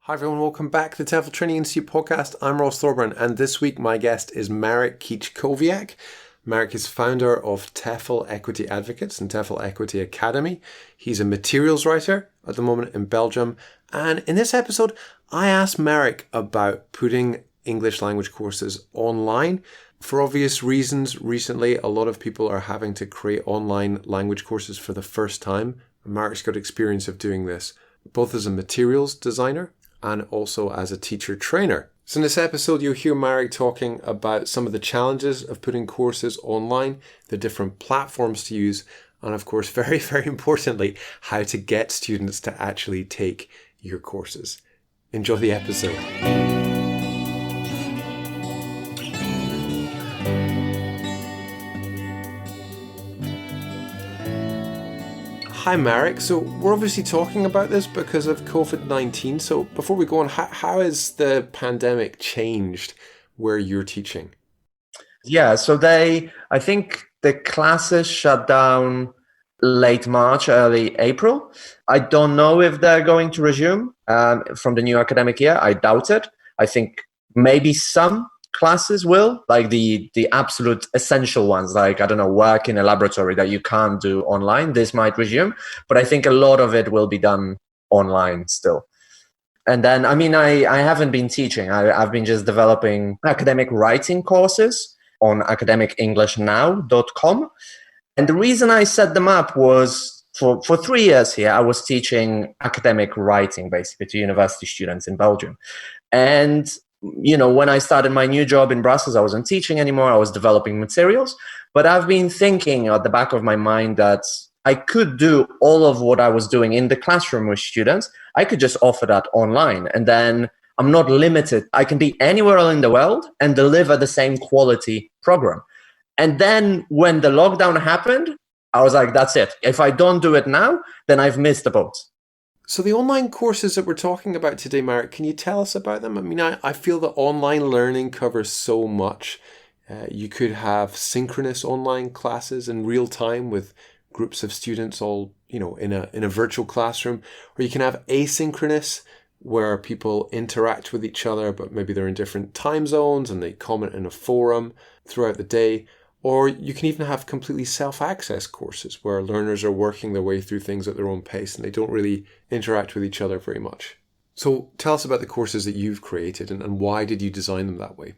Hi everyone, welcome back to the TEFL Training Institute podcast. I'm Ross Thorburn, and this week my guest is Marek Kiczkowiak. Marek is founder of TEFL Equity Advocates and TEFL Equity Academy. He's a materials writer at the moment in Belgium. And in this episode, I asked Marek about putting English language courses online. For obvious reasons, recently a lot of people are having to create online language courses for the first time. Marek's got experience of doing this, both as a materials designer and also as a teacher trainer. So in this episode, you'll hear Marek talking about some of the challenges of putting courses online, the different platforms to use, and of course, very, very importantly, how to get students to actually take your courses. Enjoy the episode. Hi Marek, so we're obviously talking about this because of COVID-19. So before we go on, how has the pandemic changed where you're teaching? Yeah, so I think the classes shut down late March, early April. I don't know if they're going to resume from the new academic year. I doubt it. I think maybe some classes will, like the absolute essential ones, like, I don't know, work in a laboratory that you can't do online. This might resume, but I think a lot of it will be done online still. And then, I haven't been teaching. I've been just developing academic writing courses on academicenglishnnow.com. And the reason I set them up was for 3 years here, I was teaching academic writing basically to university students in Belgium. And when I started my new job in Brussels, I wasn't teaching anymore. I was developing materials. But I've been thinking at the back of my mind that I could do all of what I was doing in the classroom with students. I could just offer that online. And then I'm not limited. I can be anywhere in the world and deliver the same quality program. And then when the lockdown happened, I was like, that's it. If I don't do it now, then I've missed the boat. So the online courses that we're talking about today, Marek, can you tell us about them? I feel that online learning covers so much. You could have synchronous online classes in real time with groups of students all, in a virtual classroom, or you can have asynchronous where people interact with each other, but maybe they're in different time zones and they comment in a forum throughout the day. Or you can even have completely self-access courses where learners are working their way through things at their own pace and they don't really interact with each other very much. So tell us about the courses that you've created and why did you design them that way?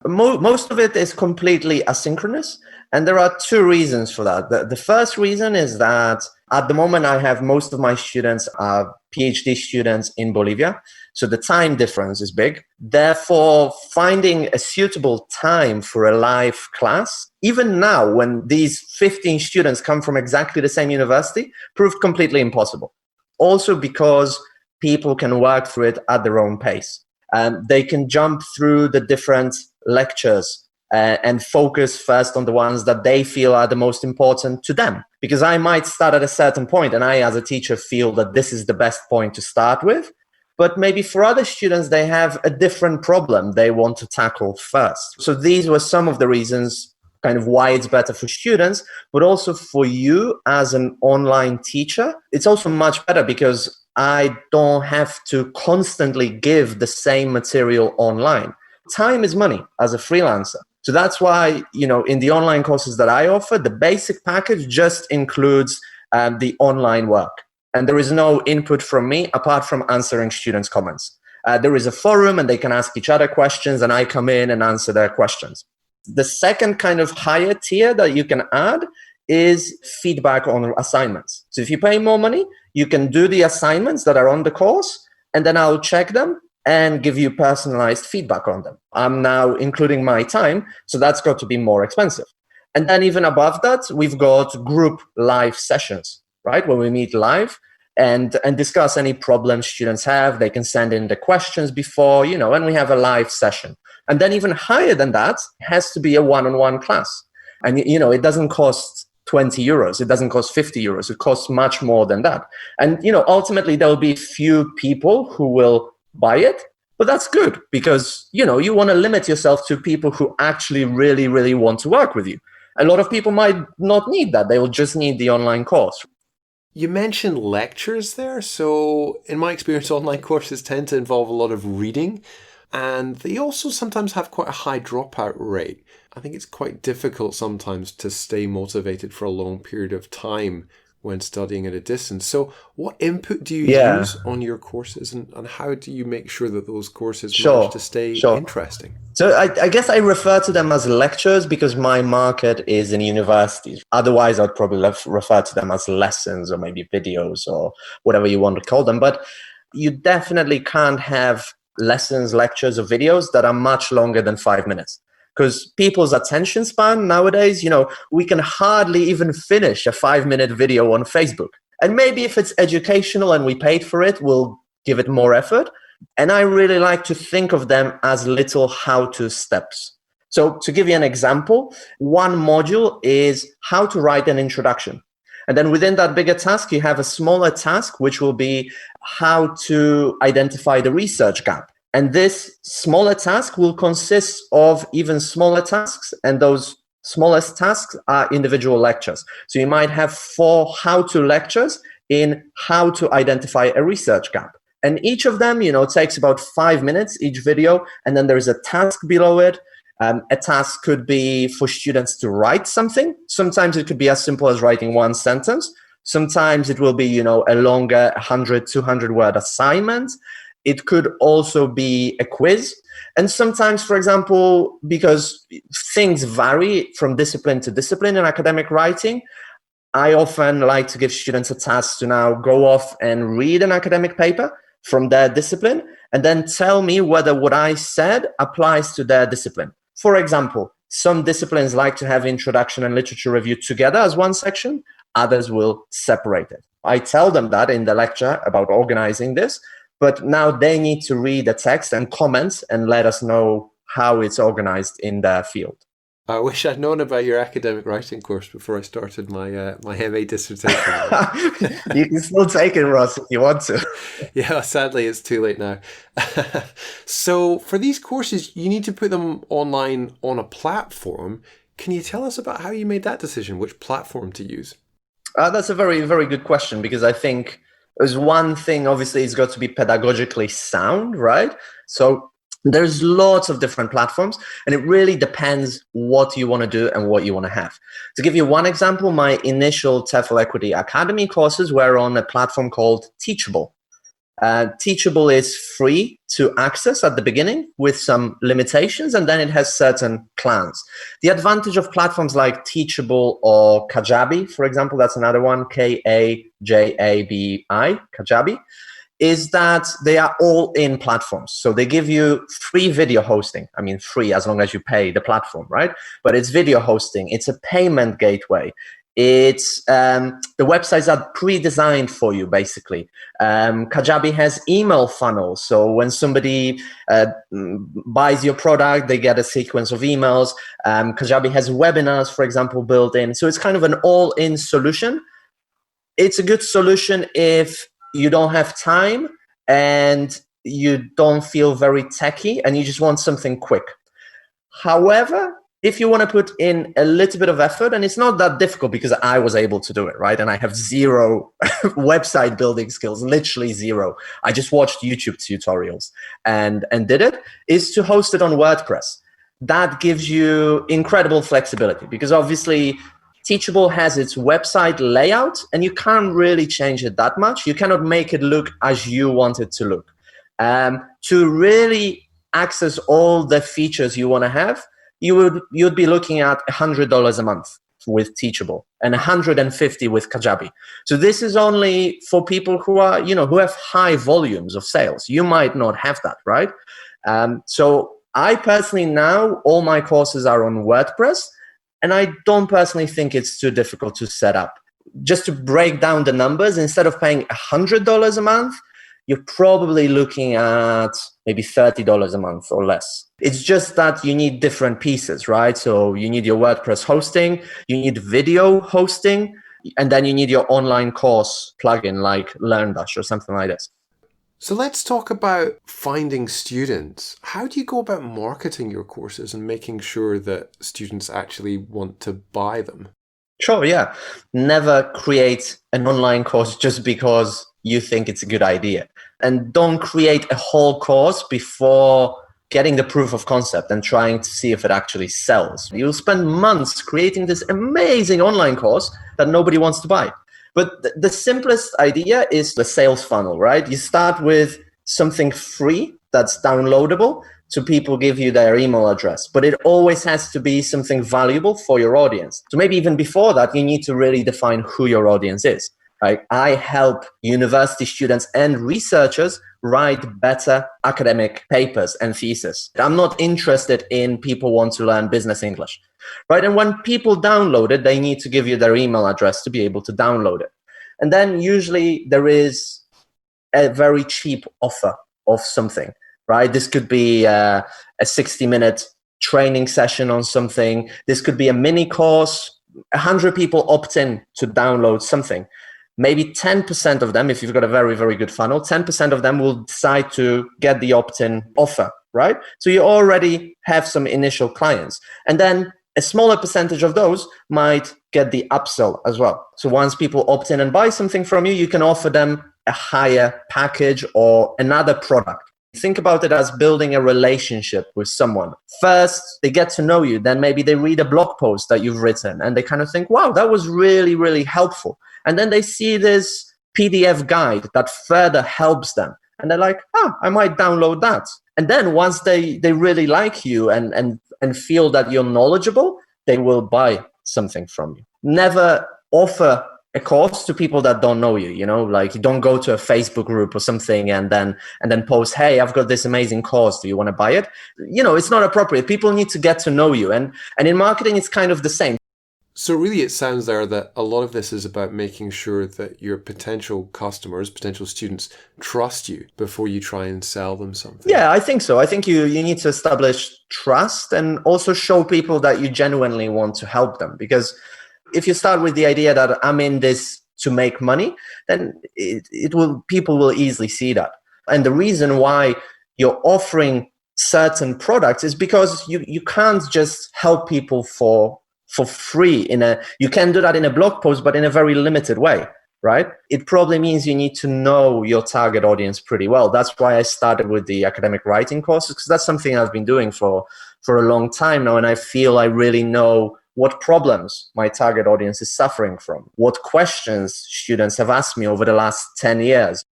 Most of it is completely asynchronous. And there are two reasons for that. The first reason is that at the moment I have most of my students are PhD students in Bolivia. So the time difference is big. Therefore, finding a suitable time for a live class, even now when these 15 students come from exactly the same university, proved completely impossible. Also because people can work through it at their own pace. They can jump through the different lectures and focus first on the ones that they feel are the most important to them. Because I might start at a certain point and I, as a teacher, feel that this is the best point to start with. But maybe for other students, they have a different problem they want to tackle first. So these were some of the reasons kind of why it's better for students, but also for you as an online teacher. It's also much better because I don't have to constantly give the same material online. Time is money as a freelancer. So that's why, in the online courses that I offer, the basic package just includes the online work. And there is no input from me apart from answering students' comments. There is a forum and they can ask each other questions and I come in and answer their questions. The second kind of higher tier that you can add is feedback on assignments. So if you pay more money, you can do the assignments that are on the course and then I'll check them and give you personalized feedback on them. I'm now including my time, so that's got to be more expensive. And then even above that, we've got group live sessions, right? When we meet live and discuss any problems students have. They can send in the questions before, and we have a live session. And then even higher than that has to be a one-on-one class. And, it doesn't cost 20 euros. It doesn't cost 50 euros. It costs much more than that. And, ultimately there will be few people who will buy it, but that's good because, you want to limit yourself to people who actually really, really want to work with you. A lot of people might not need that. They will just need the online course. You mentioned lectures there. So in my experience, online courses tend to involve a lot of reading, and they also sometimes have quite a high dropout rate. I think it's quite difficult sometimes to stay motivated for a long period of time when studying at a distance. So what input do you Yeah, use on your courses, and how do you make sure that those courses manage sure, to stay sure. interesting? So I guess I refer to them as lectures because my market is in universities. Otherwise, I'd probably refer to them as lessons or maybe videos or whatever you want to call them. But you definitely can't have lessons, lectures, or videos that are much longer than 5 minutes. Because people's attention span nowadays, we can hardly even finish a 5-minute video on Facebook. And maybe if it's educational and we paid for it, we'll give it more effort. And I really like to think of them as little how-to steps. So to give you an example, one module is how to write an introduction. And then within that bigger task, you have a smaller task, which will be how to identify the research gap. And this smaller task will consist of even smaller tasks. And those smallest tasks are individual lectures. So you might have 4 how-to lectures in how to identify a research gap. And each of them, takes about 5 minutes, each video. And then there's a task below it. A task could be for students to write something. Sometimes it could be as simple as writing one sentence. Sometimes it will be, a longer 100, 200 word assignment. It could also be a quiz. And sometimes, for example, because things vary from discipline to discipline in academic writing, I often like to give students a task to now go off and read an academic paper from their discipline and then tell me whether what I said applies to their discipline. For example, some disciplines like to have introduction and literature review together as one section. Others will separate it. I tell them that in the lecture about organizing this, but now they need to read the text and comment and let us know how it's organized in their field. I wish I'd known about your academic writing course before I started my my MA dissertation. You can still take it, Ross, if you want to. Yeah, sadly, it's too late now. So for these courses, you need to put them online on a platform. Can you tell us about how you made that decision, which platform to use? That's a very, very good question, because I think there's one thing, obviously, it's got to be pedagogically sound, right? So there's lots of different platforms, and it really depends what you want to do and what you want to have. To give you one example, my initial TEFL Equity Academy courses were on a platform called Teachable. Teachable is free to access at the beginning with some limitations, and then it has certain plans. The advantage of platforms like Teachable or Kajabi, for example, that's another one, Kajabi, Kajabi, is that they are all in platforms. So they give you free video hosting. I mean, free as long as you pay the platform, right? But it's video hosting. It's a payment gateway. It's the websites are pre-designed for you, basically. Kajabi has email funnels. So when somebody buys your product, they get a sequence of emails. Kajabi has webinars, for example, built in. So it's kind of an all-in solution. It's a good solution if you don't have time and you don't feel very techy and you just want something quick. However, if you want to put in a little bit of effort, and it's not that difficult because I was able to do it, right? And I have zero website building skills, literally zero. I just watched YouTube tutorials and did it, is to host it on WordPress. That gives you incredible flexibility because obviously Teachable has its website layout and you can't really change it that much. You cannot make it look as you want it to look. To really access all the features you want to have, you'd be looking at $100 a month with Teachable and $150 with Kajabi. So this is only for people who are, who have high volumes of sales. You might not have that, right? So I personally now, all my courses are on WordPress, and I don't personally think it's too difficult to set up. Just to break down the numbers, instead of paying $100 a month, you're probably looking at maybe $30 a month or less. It's just that you need different pieces, right? So you need your WordPress hosting, you need video hosting, and then you need your online course plugin like LearnDash or something like this. So let's talk about finding students. How do you go about marketing your courses and making sure that students actually want to buy them? Sure, yeah. Never create an online course just because you think it's a good idea. And don't create a whole course before getting the proof of concept and trying to see if it actually sells. You'll spend months creating this amazing online course that nobody wants to buy. But the simplest idea is the sales funnel, right? You start with something free that's downloadable, so people give you their email address. But it always has to be something valuable for your audience. So maybe even before that, you need to really define who your audience is. Right? I help university students and researchers write better academic papers and theses. I'm not interested in people want to learn business English. Right? And when people download it, they need to give you their email address to be able to download it. And then usually there is a very cheap offer of something. Right? This could be a 60-minute training session on something. This could be a mini course. 100 people opt in to download something. Maybe 10% of them, if you've got a very, very good funnel, 10% of them will decide to get the opt-in offer, right? So you already have some initial clients. And then a smaller percentage of those might get the upsell as well. So once people opt in and buy something from you, you can offer them a higher package or another product. Think about it as building a relationship with someone. First, they get to know you. Then maybe they read a blog post that you've written and they kind of think, wow, that was really, really helpful. And then they see this PDF guide that further helps them. And they're like, I might download that. And then once they really like you and feel that you're knowledgeable, they will buy something from you. Never offer a course to people that don't know you, like you don't go to a Facebook group or something and then post, hey, I've got this amazing course. Do you want to buy it? It's not appropriate. People need to get to know you. And in marketing, it's kind of the same. So really it sounds there that a lot of this is about making sure that your potential customers, potential students trust you before you try and sell them something. Yeah, I think so. I think you need to establish trust and also show people that you genuinely want to help them. Because if you start with the idea that I'm in this to make money, then people will easily see that. And the reason why you're offering certain products is because you can't just help people for free. You can do that in a blog post, but in a very limited way, right? It probably means you need to know your target audience pretty well. That's why I started with the academic writing courses, because that's something I've been doing for a long time now. And I feel I really know what problems my target audience is suffering from, what questions students have asked me over the last 10 years.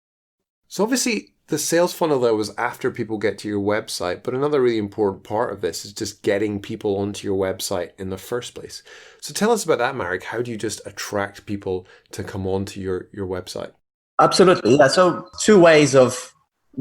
So obviously the sales funnel there was after people get to your website, but another really important part of this is just getting people onto your website in the first place. So tell us about that, Marek. How do you just attract people to come onto your website? Absolutely. Yeah. So 2 ways of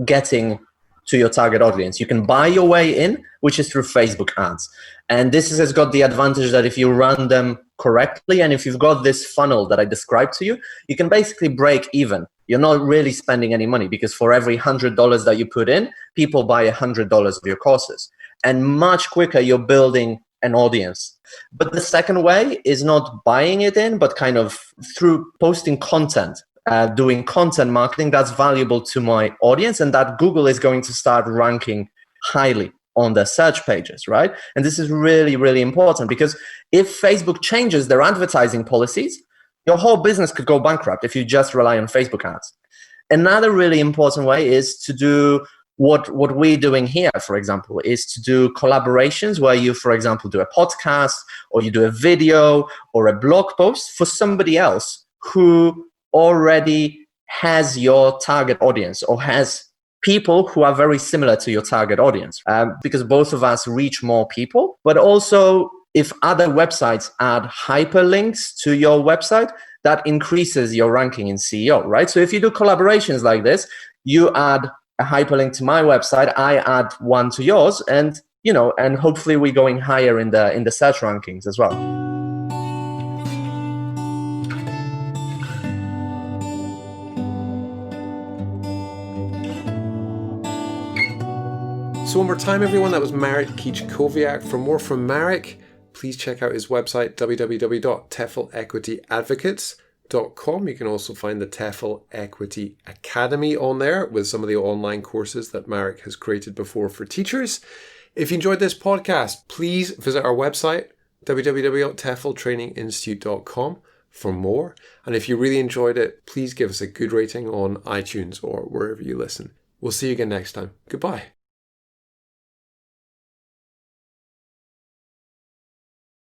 getting to your target audience. You can buy your way in, which is through Facebook ads. And this has got the advantage that if you run them correctly and if you've got this funnel that I described to you, you can basically break even. You're not really spending any money because for every $100 that you put in, people buy $100 of your courses. And much quicker, you're building an audience. But the second way is not buying it in, but kind of through posting content. Doing content marketing that's valuable to my audience and that Google is going to start ranking highly on their search pages, right? And this is really, really important because if Facebook changes their advertising policies, your whole business could go bankrupt if you just rely on Facebook ads. Another really important way is to do what we're doing here, for example, is to do collaborations where you, for example, do a podcast or you do a video or a blog post for somebody else who already has your target audience or has people who are very similar to your target audience, because both of us reach more people. But also, if other websites add hyperlinks to your website, that increases your ranking in SEO, right? So if you do collaborations like this, you add a hyperlink to my website, I add one to yours, and hopefully we're going higher in the search rankings as well. So one more time, everyone, that was Marek Kiczkowiak. For more from Marek, please check out his website, www.TEFL-equityadvocates.com. You can also find the TEFL Equity Academy on there with some of the online courses that Marek has created before for teachers. If you enjoyed this podcast, please visit our website, www.tefltraininginstitute.com for more. And if you really enjoyed it, please give us a good rating on iTunes or wherever you listen. We'll see you again next time. Goodbye.